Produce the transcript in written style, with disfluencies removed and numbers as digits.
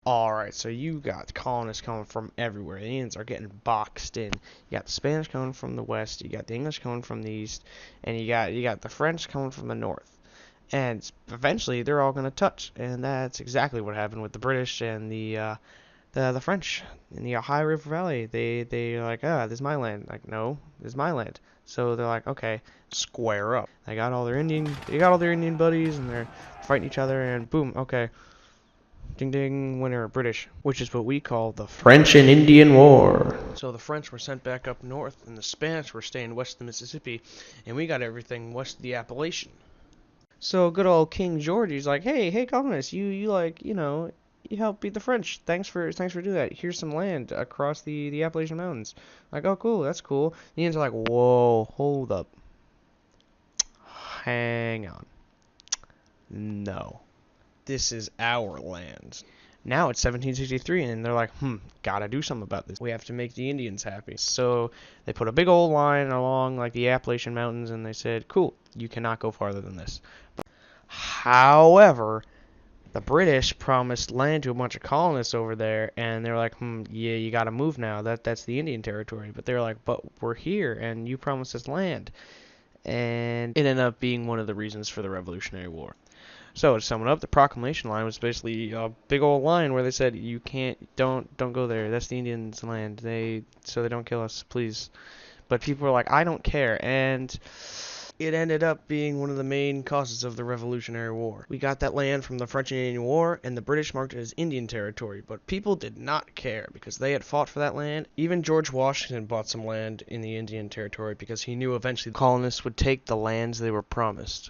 Alright, so you got colonists coming from everywhere. The Indians are getting boxed in. You got the Spanish coming from the west, you got the English coming from the east, and you got the French coming from the north. And eventually they're all gonna touch, and that's exactly what happened with the British and the French in the Ohio River Valley. They're like, this is my land. Like, no, this is my land. So they're like, okay, square up. They got all their Indian buddies, and they're fighting each other, and boom, okay. Ding ding, winner, British, which is what we call the French and Indian War. So the French were sent back up north, and the Spanish were staying west of the Mississippi, and we got everything west of the Appalachian. So good old King George, he's like, hey, colonists, you like, you helped beat the French. Thanks for doing that. Here's some land across the Appalachian Mountains. Like, oh, cool, that's cool. The Indians are like, whoa, hold up, hang on, no. This is our land. Now it's 1763, and they're like, gotta do something about this. We have to make the Indians happy. So they put a big old line along like the Appalachian Mountains, and they said, cool, you cannot go farther than this. However, the British promised land to a bunch of colonists over there, and they're like, yeah, you gotta move now. That's the Indian territory. But they're like, but we're here, and you promised us land. And it ended up being one of the reasons for the Revolutionary War. So to sum it up, the Proclamation Line was basically a big old line where they said, "You can't, don't go there. That's the Indians' land. So they don't kill us, please." But people were like, "I don't care," and it ended up being one of the main causes of the Revolutionary War. We got that land from the French and Indian War, and the British marked it as Indian territory. But people did not care because they had fought for that land. Even George Washington bought some land in the Indian territory because he knew eventually the colonists would take the lands they were promised.